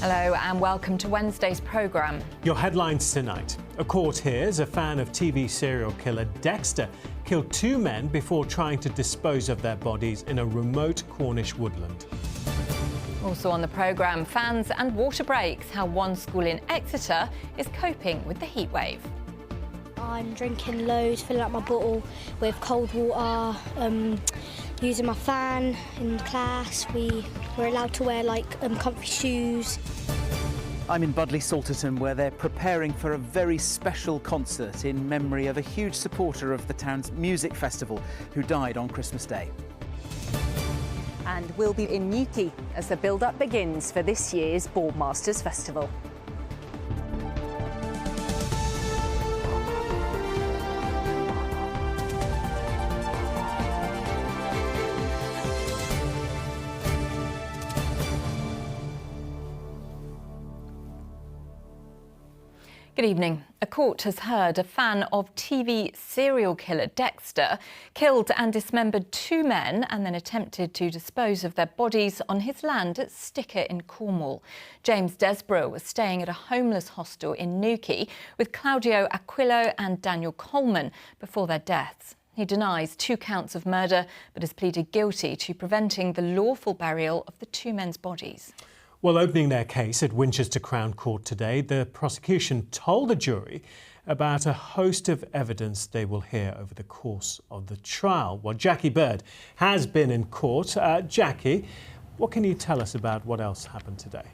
Hello and welcome to Wednesday's programme. Your headlines tonight. A court hears a fan of TV serial killer Dexter killed two men before trying to dispose of their bodies in a remote Cornish woodland. Also on the programme, fans and water breaks, how one school in Exeter is coping with the heatwave. I'm drinking loads, filling up my bottle with cold water, using my fan in class. We're allowed to wear comfy shoes. I'm in Budleigh Salterton, where they're preparing for a very special concert in memory of a huge supporter of the town's music festival who died on Christmas Day. And we'll be in Newquay as the build-up begins for this year's Boardmasters festival. Good evening. A court has heard a fan of TV serial killer Dexter killed and dismembered two men and then attempted to dispose of their bodies on his land at Sticker in Cornwall. James Desborough was staying at a homeless hostel in Newquay with Claudio Aquilino and Daniel Coleman before their deaths. He denies 2 counts of murder but has pleaded guilty to preventing the lawful burial of the two men's bodies. Well, opening their case at Winchester Crown Court today, the prosecution told the jury about a host of evidence they will hear over the course of the trial. Well, Jackie Bird has been in court. Jackie, what can you tell us about what else happened today?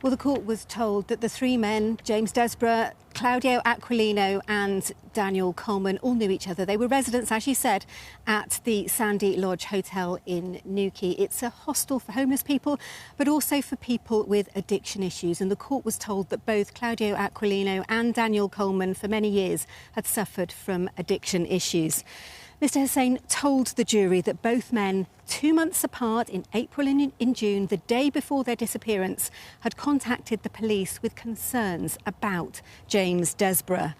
Well, the court was told that the three men, James Desborough, Claudio Aquilino and Daniel Coleman, all knew each other. They were residents, as you said, at the Sandy Lodge Hotel in Newquay. It's a hostel for homeless people, but also for people with addiction issues. And the court was told that both Claudio Aquilino and Daniel Coleman, for many years, had suffered from addiction issues. Mr Hussain told the jury that both men, 2 months apart in April and in June, the day before their disappearance, had contacted the police with concerns about James Desborough.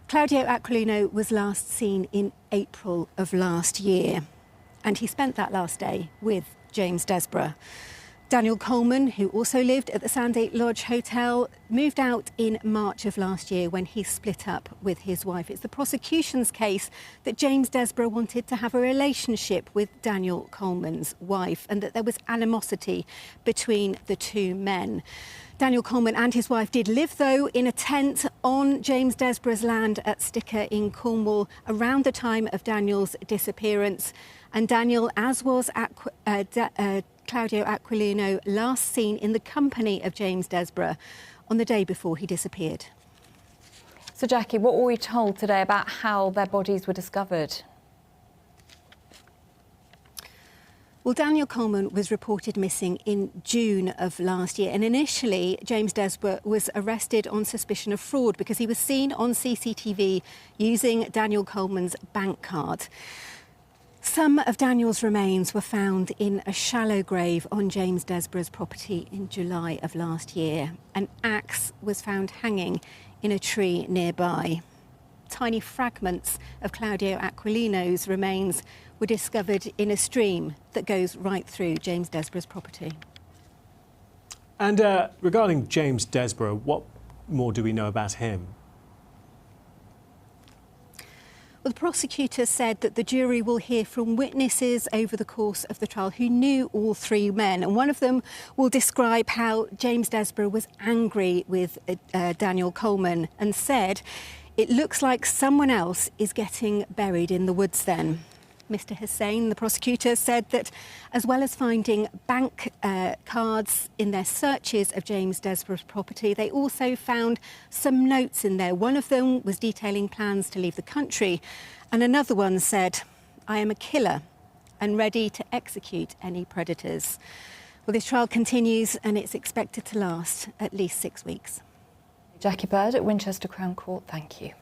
Claudio Aquilino was last seen in April of last year, and he spent that last day with James Desborough. Daniel Coleman, who also lived at the Sandy Lodge Hotel, moved out in March of last year when he split up with his wife. It's the prosecution's case that James Desborough wanted to have a relationship with Daniel Coleman's wife and that there was animosity between the two men. Daniel Coleman and his wife did live, though, in a tent on James Desborough's land at Sticker in Cornwall around the time of Daniel's disappearance. And Daniel, as was Claudio Aquilino, last seen in the company of James Desborough on the day before he disappeared. So, Jackie, what were we told today about how their bodies were discovered? Well, Daniel Coleman was reported missing in June of last year, and initially James Desborough was arrested on suspicion of fraud because he was seen on CCTV using Daniel Coleman's bank card. Some of Daniel's remains were found in a shallow grave on James Desborough's property in July of last year. An axe was found hanging in a tree nearby. Tiny fragments of Claudio Aquilino's remains were discovered in a stream that goes right through James Desborough's property. And regarding James Desborough, what more do we know about him? Well, the prosecutor said that the jury will hear from witnesses over the course of the trial who knew all three men, and one of them will describe how James Desborough was angry with Daniel Coleman and said, "It looks like someone else is getting buried in the woods then." Mr Hussain, the prosecutor, said that as well as finding bank cards in their searches of James Desborough's property, they also found some notes in there. One of them was detailing plans to leave the country, and another one said, "I am a killer and ready to execute any predators." Well, this trial continues and it's expected to last at least 6 weeks. Jackie Bird at Winchester Crown Court, thank you.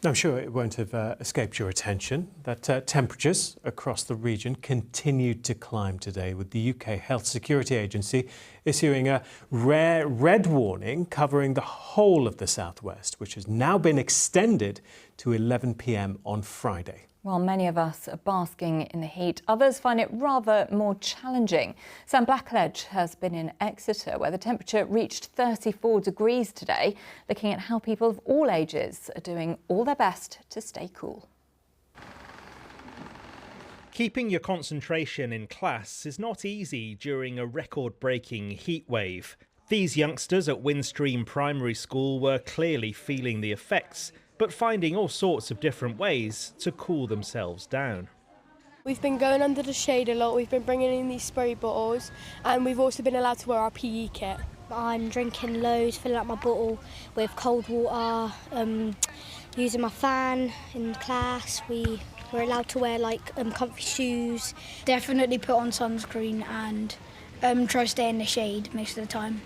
I'm sure it won't have escaped your attention that temperatures across the region continued to climb today, with the UK Health Security Agency issuing a rare red warning covering the whole of the southwest, which has now been extended to 11 p.m. on Friday. While many of us are basking in the heat, others find it rather more challenging. Sam Blackledge has been in Exeter, where the temperature reached 34 degrees today, looking at how people of all ages are doing all their best to stay cool. Keeping your concentration in class is not easy during a record-breaking heatwave. These youngsters at Windstream Primary School were clearly feeling the effects, but finding all sorts of different ways to cool themselves down. We've been going under the shade a lot, we've been bringing in these spray bottles, and we've also been allowed to wear our PE kit. I'm drinking loads, filling up my bottle with cold water, using my fan in class. We're allowed to wear comfy shoes. Definitely put on sunscreen and try to stay in the shade most of the time.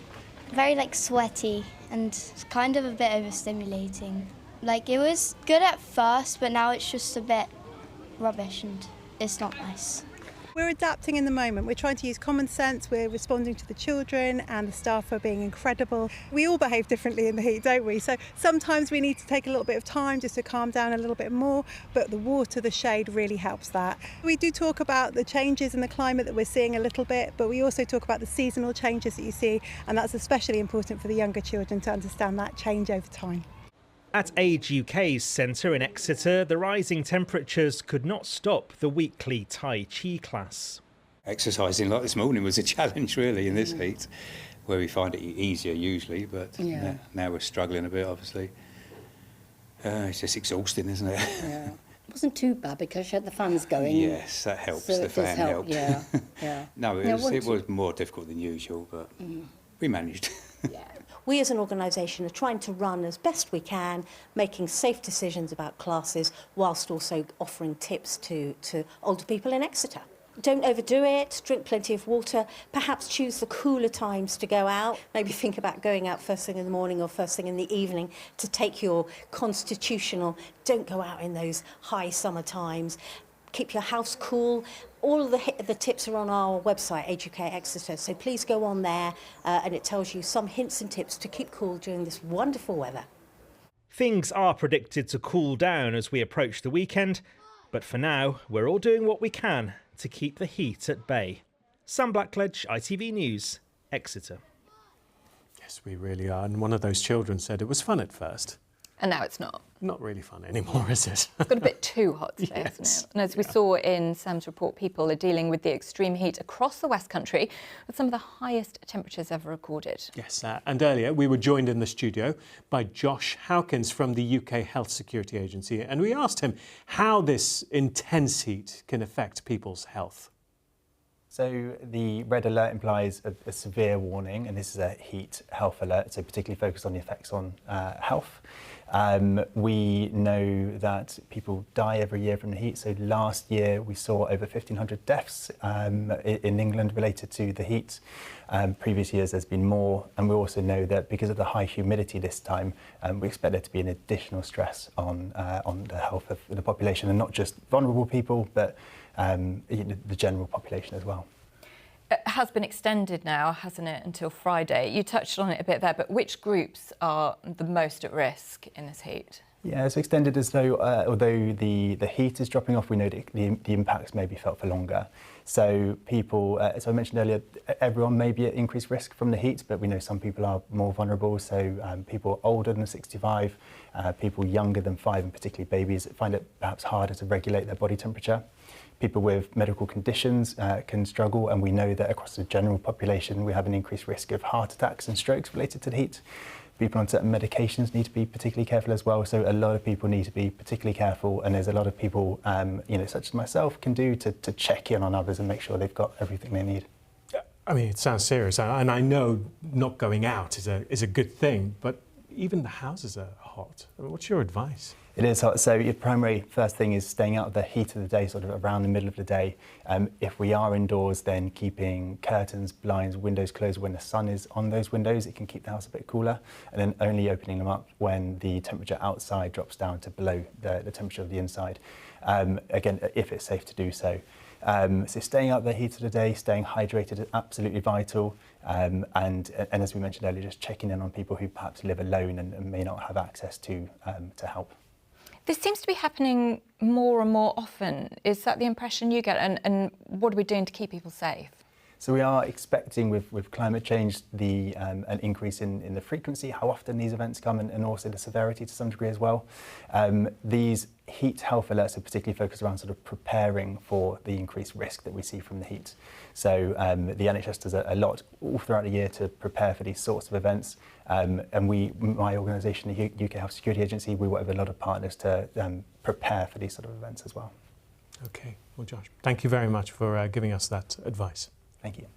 Very sweaty and kind of a bit overstimulating. It was good at first, but now it's just a bit rubbish and it's not nice. We're adapting in the moment. We're trying to use common sense. We're responding to the children, and the staff are being incredible. We all behave differently in the heat, don't we? So sometimes we need to take a little bit of time just to calm down a little bit more, but the water, the shade really helps that. We do talk about the changes in the climate that we're seeing a little bit, but we also talk about the seasonal changes that you see, and that's especially important for the younger children to understand that change over time. At Age UK's centre in Exeter, the rising temperatures could not stop the weekly Tai Chi class. Exercising like this morning was a challenge really in this heat, where we find it easier usually, but now we're struggling a bit obviously. It's just exhausting, isn't it? Yeah. It wasn't too bad because you had the fans going. Yes, that helps, so the fan helped. Yeah, yeah. No, it was more difficult than usual, but we managed. Yeah. We as an organisation are trying to run as best we can, making safe decisions about classes whilst also offering tips to older people in Exeter. Don't overdo it, drink plenty of water, perhaps choose the cooler times to go out. Maybe think about going out first thing in the morning or first thing in the evening to take your constitutional. Don't go out in those high summer times. Keep your house cool. All of the tips are on our website, Age UK Exeter, so please go on there and it tells you some hints and tips to keep cool during this wonderful weather. Things are predicted to cool down as we approach the weekend, but for now, we're all doing what we can to keep the heat at bay. Sam Blackledge, ITV News, Exeter. Yes, we really are. And one of those children said it was fun at first. And now it's not. Not really fun anymore, is it? It's got a bit too hot today, hasn't it? And as we saw in Sam's report, people are dealing with the extreme heat across the West Country with some of the highest temperatures ever recorded. Yes, and earlier we were joined in the studio by Josh Howkins from the UK Health Security Agency, and we asked him how this intense heat can affect people's health. So the red alert implies a severe warning, and this is a heat health alert, so particularly focused on the effects on health. We know that people die every year from the heat. So last year we saw over 1,500 deaths in England related to the heat. Previous years there's been more, and we also know that because of the high humidity this time, we expect there to be an additional stress on the health of the population, and not just vulnerable people, but the general population as well. It has been extended now, hasn't it, until Friday? You touched on it a bit there, but which groups are the most at risk in this heat? Yeah, it's extended as though, although the heat is dropping off, we know that the impacts may be felt for longer. So people, as I mentioned earlier, everyone may be at increased risk from the heat, but we know some people are more vulnerable. So people older than 65, people younger than 5, and particularly babies, find it perhaps harder to regulate their body temperature. People with medical conditions can struggle, and we know that across the general population we have an increased risk of heart attacks and strokes related to the heat. People on certain medications need to be particularly careful as well, so a lot of people need to be particularly careful, and there's a lot of people, such as myself, can do to check in on others and make sure they've got everything they need. I mean, it sounds serious, and I know not going out is a good thing, but even the houses are hot. I mean, what's your advice? It is hot, so your primary first thing is staying out of the heat of the day, sort of around the middle of the day. If we are indoors, then keeping curtains, blinds, windows closed when the sun is on those windows. It can keep the house a bit cooler, and then only opening them up when the temperature outside drops down to below the temperature of the inside. Again, if it's safe to do so. So staying out of the heat of the day, staying hydrated is absolutely vital. And as we mentioned earlier, just checking in on people who perhaps live alone and may not have access to help. This seems to be happening more and more often. Is that the impression you get? And what are we doing to keep people safe? So we are expecting with climate change an increase in the frequency, how often these events come, and also the severity to some degree as well. These heat health alerts are particularly focused around sort of preparing for the increased risk that we see from the heat. So the NHS does a lot all throughout the year to prepare for these sorts of events. And my organisation, the UK Health Security Agency, we work with a lot of partners to prepare for these sort of events as well. OK, well, Josh, thank you very much for giving us that advice. Thank you.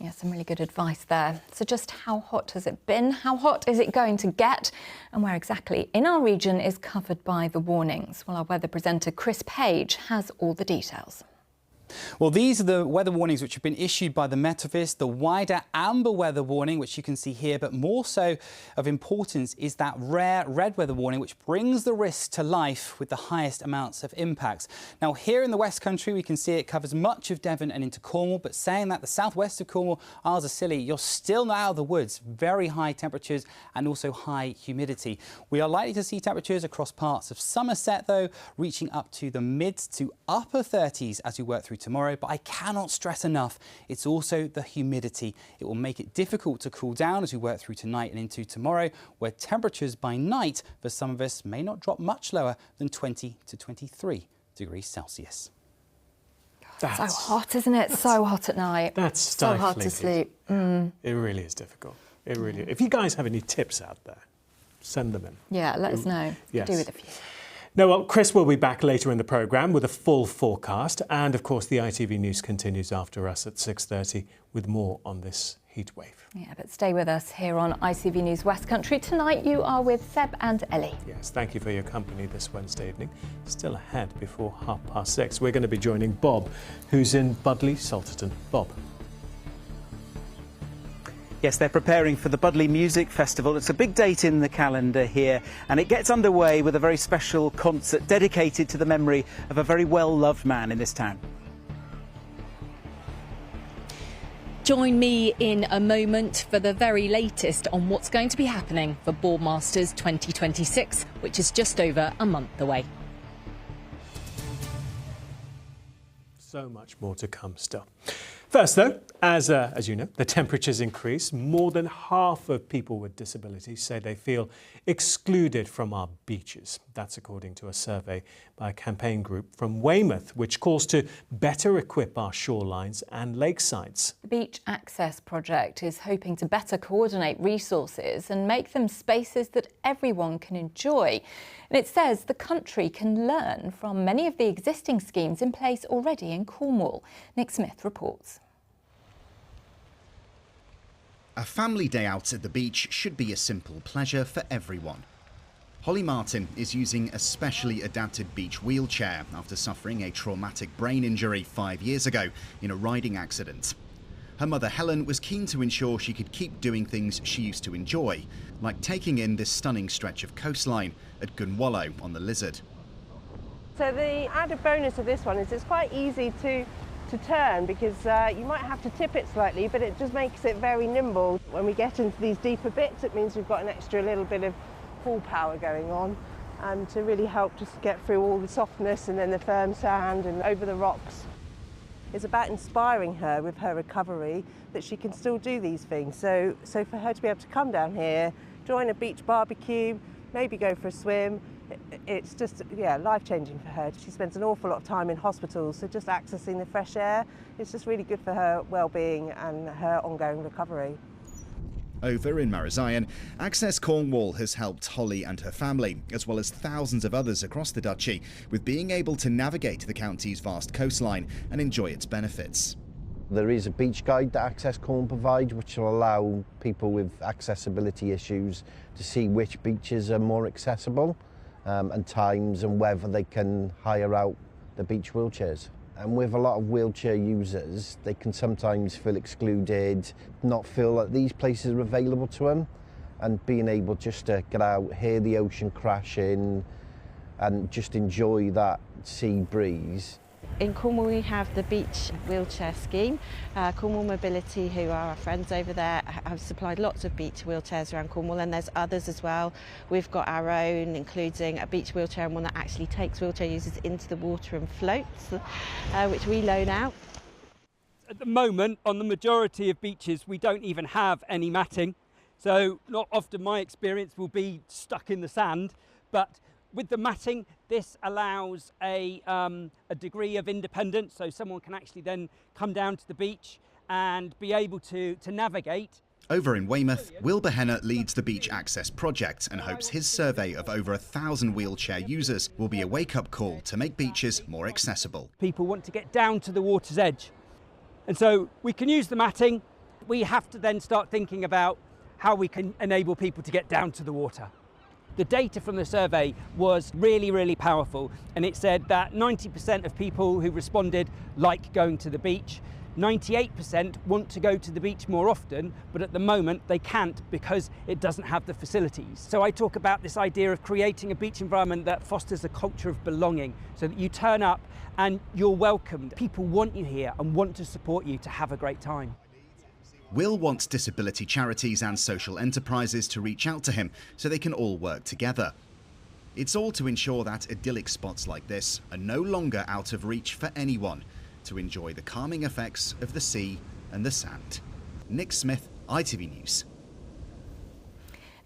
Yeah, some really good advice there. So just how hot has it been? How hot is it going to get? And where exactly in our region is covered by the warnings? Well, our weather presenter Chris Page has all the details. Well, these are the weather warnings which have been issued by the Met Office, the wider amber weather warning, which you can see here, but more so of importance is that rare red weather warning, which brings the risk to life with the highest amounts of impacts. Now, here in the West Country, we can see it covers much of Devon and into Cornwall, but saying that the southwest of Cornwall, Isles of Scilly, you're still not out of the woods. Very high temperatures and also high humidity. We are likely to see temperatures across parts of Somerset, though, reaching up to the mid to upper 30s as we work through tomorrow, but I cannot stress enough, it's also the humidity. It will make it difficult to cool down as we work through tonight and into tomorrow, where temperatures by night for some of us may not drop much lower than 20 to 23 degrees Celsius. That's so hot, isn't it? So hot at night. That's so hard to sleep. It really is difficult. It really is. If you guys have any tips out there, send them in. Yeah, let us know. Yes. Do with a few. No, well, Chris will be back later in the programme with a full forecast. And, of course, the ITV News continues after us at 6:30 with more on this heat wave. Yeah, but stay with us here on ITV News West Country. Tonight you are with Seb and Ellie. Yes, thank you for your company this Wednesday evening. Still ahead before 6:30. We're going to be joining Bob, who's in Budleigh, Salterton. Bob. Yes, they're preparing for the Budleigh Music Festival. It's a big date in the calendar here, and it gets underway with a very special concert dedicated to the memory of a very well-loved man in this town. Join me in a moment for the very latest on what's going to be happening for Boardmasters 2026, which is just over a month away. So much more to come still. First, though, as you know, the temperatures increase. More than half of people with disabilities say they feel excluded from our beaches. That's according to a survey by a campaign group from Weymouth, which calls to better equip our shorelines and lakesides. The Beach Access Project is hoping to better coordinate resources and make them spaces that everyone can enjoy. And it says the country can learn from many of the existing schemes in place already in Cornwall. Nick Smith reports. A family day out at the beach should be a simple pleasure for everyone. Holly Martin is using a specially adapted beach wheelchair after suffering a traumatic brain injury 5 years ago in a riding accident. Her mother Helen was keen to ensure she could keep doing things she used to enjoy, like taking in this stunning stretch of coastline at Cornwall on the Lizard. So the added bonus of this one is it's quite easy to turn because you might have to tip it slightly, but it just makes it very nimble. When we get into these deeper bits, it means we've got an extra little bit of pull power going on, and to really help just get through all the softness and then the firm sand and over the rocks. It's about inspiring her with her recovery that she can still do these things. So for her to be able to come down here, join a beach barbecue, maybe go for a swim, it's just, yeah, life-changing for her. She spends an awful lot of time in hospitals, so just accessing the fresh air, it's just really good for her well-being and her ongoing recovery. Over in Marazion, Access Cornwall has helped Holly and her family, as well as thousands of others across the Duchy, with being able to navigate the county's vast coastline and enjoy its benefits. There is a beach guide that Access Cornwall provides, which will allow people with accessibility issues to see which beaches are more accessible and times and whether they can hire out the beach wheelchairs. And with a lot of wheelchair users, they can sometimes feel excluded, not feel that these places are available to them, and being able just to get out, hear the ocean crashing and just enjoy that sea breeze. In Cornwall we have the beach wheelchair scheme. Cornwall Mobility, who are our friends over there, have supplied lots of beach wheelchairs around Cornwall, and there's others as well. We've got our own, including a beach wheelchair and one that actually takes wheelchair users into the water and floats, which we loan out. At the moment, on the majority of beaches, we don't even have any matting. So not often my experience will be stuck in the sand, but with the matting, this allows a degree of independence, so someone can actually then come down to the beach and be able to navigate. Over in Weymouth, Will Behenna leads the Beach Access project and hopes his survey of over 1,000 wheelchair users will be a wake-up call to make beaches more accessible. People want to get down to the water's edge, and so we can use the matting. We have to then start thinking about how we can enable people to get down to the water. The data from the survey was really, really powerful, and it said that 90% of people who responded like going to the beach. 98% want to go to the beach more often, but at the moment they can't because it doesn't have the facilities. So I talk about this idea of creating a beach environment that fosters a culture of belonging, so that you turn up and you're welcomed. People want you here and want to support you to have a great time. Will wants disability charities and social enterprises to reach out to him so they can all work together. It's all to ensure that idyllic spots like this are no longer out of reach for anyone, to enjoy the calming effects of the sea and the sand. Nick Smith, ITV News.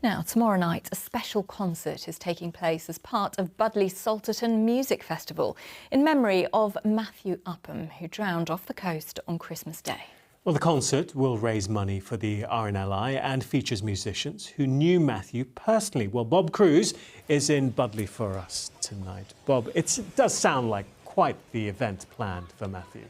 Now, tomorrow night, a special concert is taking place as part of Budleigh Salterton Music Festival in memory of Matthew Upham, who drowned off the coast on Christmas Day. Well, the concert will raise money for the RNLI and features musicians who knew Matthew personally. Well, Bob Cruz is in Budleigh for us tonight. Bob, it does sound like quite the event planned for Matthew.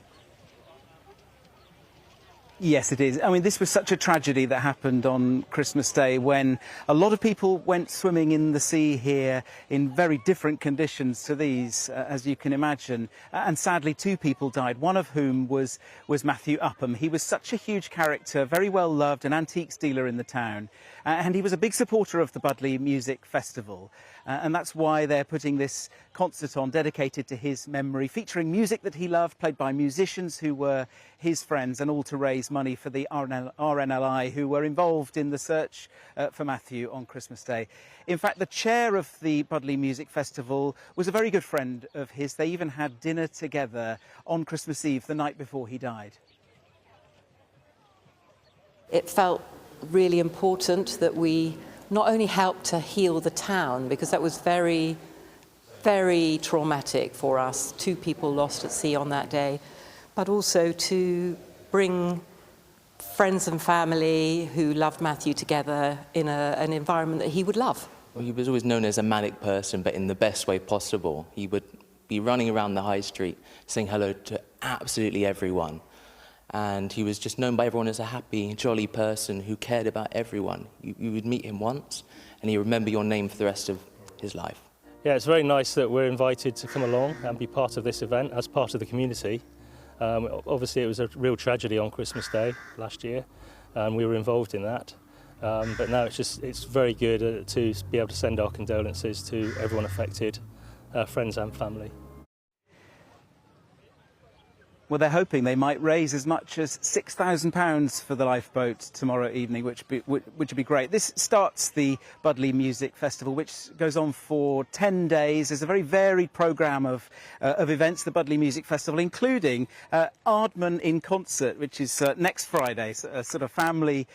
Yes, it is. I mean, this was such a tragedy that happened on Christmas Day when a lot of people went swimming in the sea here in very different conditions to these, as you can imagine. And sadly, 2 people died, one of whom was Matthew Upham. He was such a huge character, very well loved, an antiques dealer in the town. And he was a big supporter of the Budleigh Music Festival. And that's why they're putting this concert on dedicated to his memory, featuring music that he loved, played by musicians who were his friends, and all to raise money for the RNLI, who were involved in the search for Matthew on Christmas Day. In fact, the chair of the Budleigh Music Festival was a very good friend of his. They even had dinner together on Christmas Eve, the night before he died. It felt really important that we not only helped to heal the town, because that was very, very traumatic for us, 2 people lost at sea on that day, but also to bring friends and family who loved Matthew together in an environment that he would love. Well, he was always known as a manic person, but in the best way possible. He would be running around the high street saying hello to absolutely everyone. And he was just known by everyone as a happy, jolly person who cared about everyone. You would meet him once and he'd remember your name for the rest of his life. Yeah, it's very nice that we're invited to come along and be part of this event as part of the community. Obviously, it was a real tragedy on Christmas Day last year, and we were involved in that. But now it's very good to be able to send our condolences to everyone affected, friends and family. Well, they're hoping they might raise as much as £6,000 for the lifeboat tomorrow evening, which would be great. This starts the Budleigh Music Festival, which goes on for 10 days. There's a very varied programme of events, the Budleigh Music Festival, including Aardman in Concert, which is next Friday, a sort of family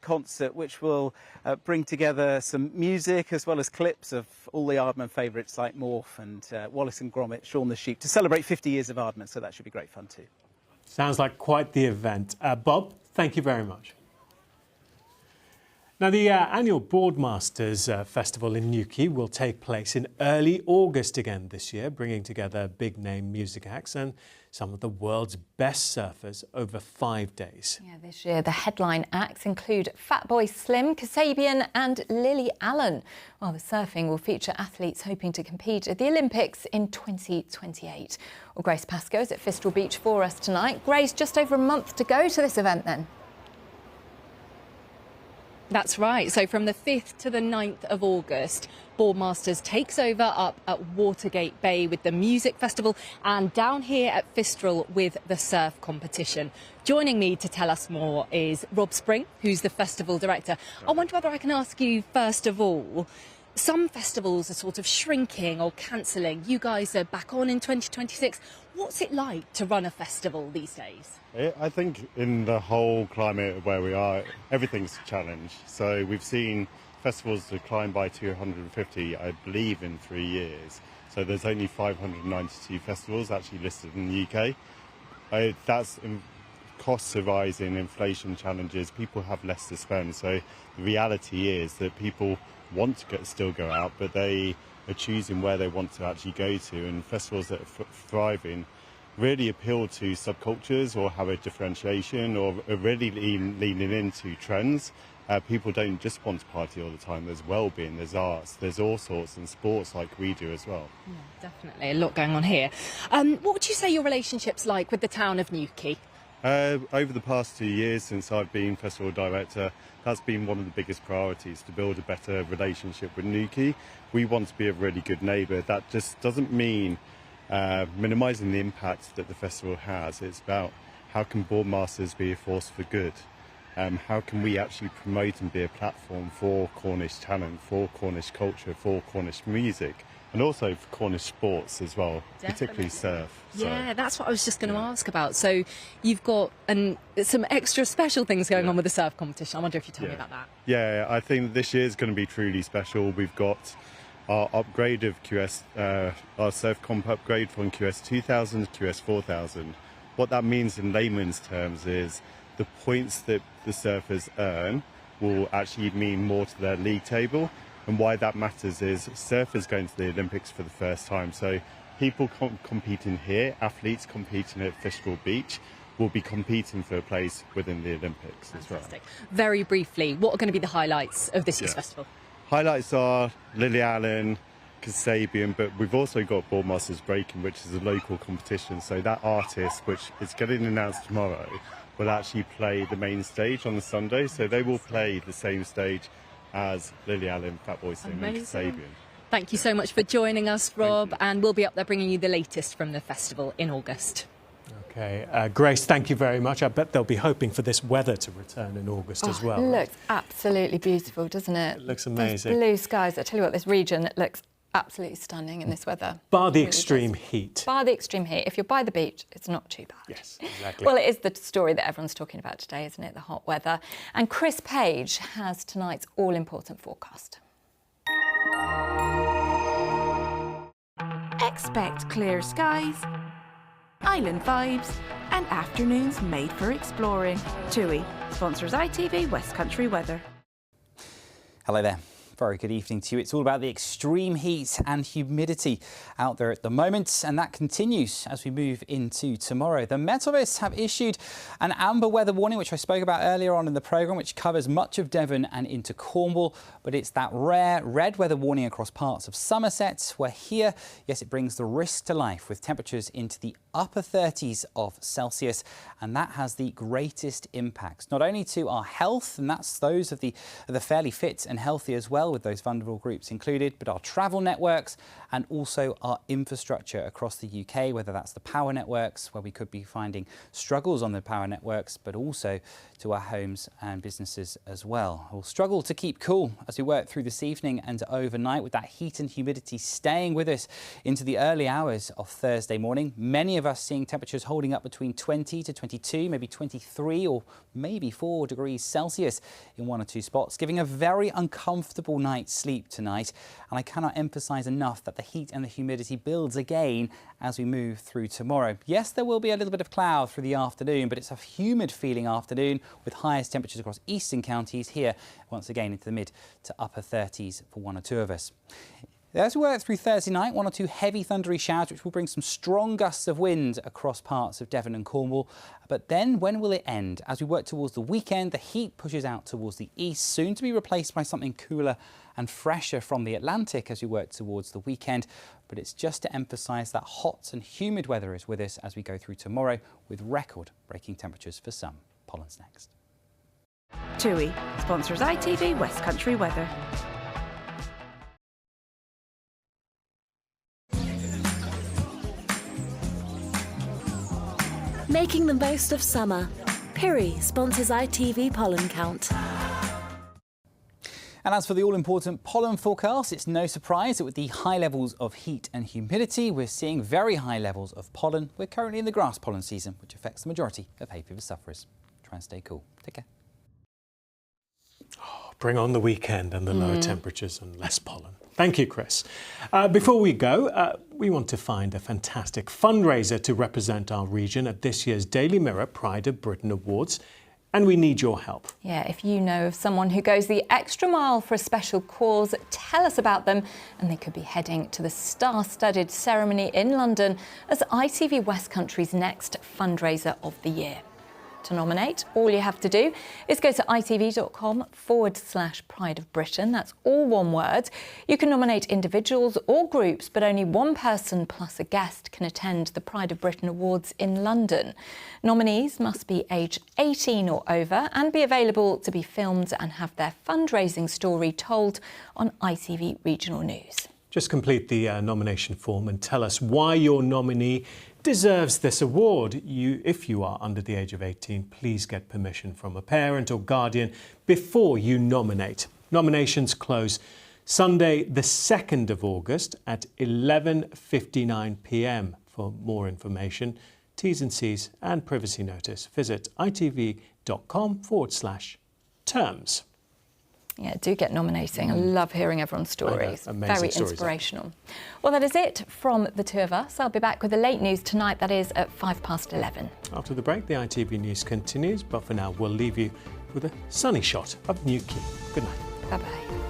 concert, which will bring together some music as well as clips of all the Aardman favourites like Morph and Wallace and Gromit, Shaun the Sheep, to celebrate 50 years of Aardman, so that should be great fun too. Sounds like quite the event. Bob, thank you very much. Now, the annual Boardmasters Festival in Newquay will take place in early August again this year, bringing together big-name music acts and some of the world's best surfers over 5 days. Yeah, this year the headline acts include Fatboy Slim, Kasabian and Lily Allen, while the surfing will feature athletes hoping to compete at the Olympics in 2028. Well, Grace Pascoe is at Fistral Beach for us tonight. Grace, just over a month to go to this event then. That's right. So from the 5th to the 9th of August, Boardmasters takes over up at Watergate Bay with the music festival and down here at Fistral with the surf competition. Joining me to tell us more is Rob Spring, who's the festival director. I wonder whether I can ask you, first of all, some festivals are sort of shrinking or cancelling. You guys are back on in 2026. What's it like to run a festival these days? I think in the whole climate where we are, everything's a challenge. So we've seen festivals decline by 250, I believe, in 3 years. So there's only 592 festivals actually listed in the UK. That's costs are rising, inflation challenges, people have less to spend. So the reality is that people want to still go out, but they are choosing where they want to actually go to, and festivals that are thriving really appeal to subcultures or have a differentiation or are really leaning into trends. People don't just want to party all the time. There's well-being, there's arts, there's all sorts, and sports like we do as well. Yeah, definitely a lot going on here. What would you say your relationship's like with the town of Newquay? Over the past 2 years since I've been festival director, that's been one of the biggest priorities, to build a better relationship with Newquay. We want to be a really good neighbour. That just doesn't mean minimising the impact that the festival has. It's about how can Boardmasters be a force for good? How can we actually promote and be a platform for Cornish talent, for Cornish culture, for Cornish music, and also for Cornish sports as well, particularly surf. Yeah, that's what I was just going to ask about. So you've got some extra special things going on with the surf competition. I wonder if you tell me about that. Yeah, I think this year is going to be truly special. We've got our upgrade of QS, our surf comp upgrade from QS 2000 to QS 4000. What that means in layman's terms is the points that the surfers earn will actually mean more to their league table. And why that matters is surfers going to the Olympics for the first time. So people competing here, athletes competing at Fistral Beach, will be competing for a place within the Olympics as well. Very briefly, what are going to be the highlights of this year's festival? Highlights are Lily Allen, Kasabian, but we've also got Boardmasters Breaking, which is a local competition. So that artist, which is getting announced tomorrow, will actually play the main stage on the Sunday. So they will play the same stage as Lily Allen, Fatboy Slim and Kasabian. Thank you so much for joining us, Rob, and we'll be up there bringing you the latest from the festival in August. OK, Grace, thank you very much. I bet they'll be hoping for this weather to return in August as well. It looks absolutely beautiful, doesn't it? It looks amazing. Those blue skies. I tell you what, this region looks absolutely stunning in this weather. Bar the extreme heat. Bar the extreme heat. If you're by the beach, it's not too bad. Yes, exactly. Well, it is the story that everyone's talking about today, isn't it? The hot weather. And Chris Page has tonight's all-important forecast. Expect clear skies, island vibes, and afternoons made for exploring. TUI sponsors ITV West Country Weather. Hello there. Very good evening to you. It's all about the extreme heat and humidity out there at the moment, and that continues as we move into tomorrow. The Met Office have issued an amber weather warning, which I spoke about earlier on in the programme, which covers much of Devon and into Cornwall, but it's that rare red weather warning across parts of Somerset, where here, yes, it brings the risk to life with temperatures into the upper 30s of Celsius, and that has the greatest impacts, not only to our health, and that's those of the fairly fit and healthy as well, with those vulnerable groups included, but our travel networks and also our infrastructure across the UK, whether that's the power networks, where we could be finding struggles on the power networks, but also to our homes and businesses as well. We'll struggle to keep cool as we work through this evening and overnight, with that heat and humidity staying with us into the early hours of Thursday morning. Many of us seeing temperatures holding up between 20 to 22, maybe 23 or maybe 4 degrees Celsius in one or two spots, giving a very uncomfortable night's sleep tonight. And I cannot emphasise enough that the heat and the humidity builds again as we move through tomorrow. Yes, there will be a little bit of cloud through the afternoon, but it's a humid feeling afternoon with highest temperatures across eastern counties here, once again into the mid to upper 30s for one or two of us. As we work through Thursday night, one or two heavy thundery showers, which will bring some strong gusts of wind across parts of Devon and Cornwall. But then when will it end? As we work towards the weekend, the heat pushes out towards the east, soon to be replaced by something cooler and fresher from the Atlantic as we work towards the weekend. But it's just to emphasise that hot and humid weather is with us as we go through tomorrow, with record-breaking temperatures for some. Pollen's next. TUI sponsors ITV West Country Weather. Making the most of summer. Piri sponsors ITV Pollen Count. And as for the all-important pollen forecast, it's no surprise that with the high levels of heat and humidity, we're seeing very high levels of pollen. We're currently in the grass pollen season, which affects the majority of hay fever sufferers. Try and stay cool. Take care. Bring on the weekend and the lower temperatures and less pollen. Thank you, Chris. Before we go, we want to find a fantastic fundraiser to represent our region at this year's Daily Mirror Pride of Britain Awards. And we need your help. Yeah, if you know of someone who goes the extra mile for a special cause, tell us about them, and they could be heading to the star-studded ceremony in London as ITV West Country's next fundraiser of the year. To nominate, all you have to do is go to itv.com/Pride of Britain. That's all one word. You can nominate individuals or groups, but only one person plus a guest can attend the Pride of Britain Awards in London. Nominees must be aged 18 or over and be available to be filmed and have their fundraising story told on ITV Regional News. Just complete the nomination form and tell us why your nominee deserves this award. If you are under the age of 18, please get permission from a parent or guardian before you nominate. Nominations close Sunday the 2nd of August at 11:59 p.m. For more information, T's and C's and privacy notice, visit itv.com/terms. Yeah, do get nominating. I love hearing everyone's stories. Very stories, inspirational. Well, that is it from the two of us. I'll be back with the late news tonight. That is at 11:05. After the break, the ITV News continues, but for now, we'll leave you with a sunny shot of New Quay. Good night. Bye-bye.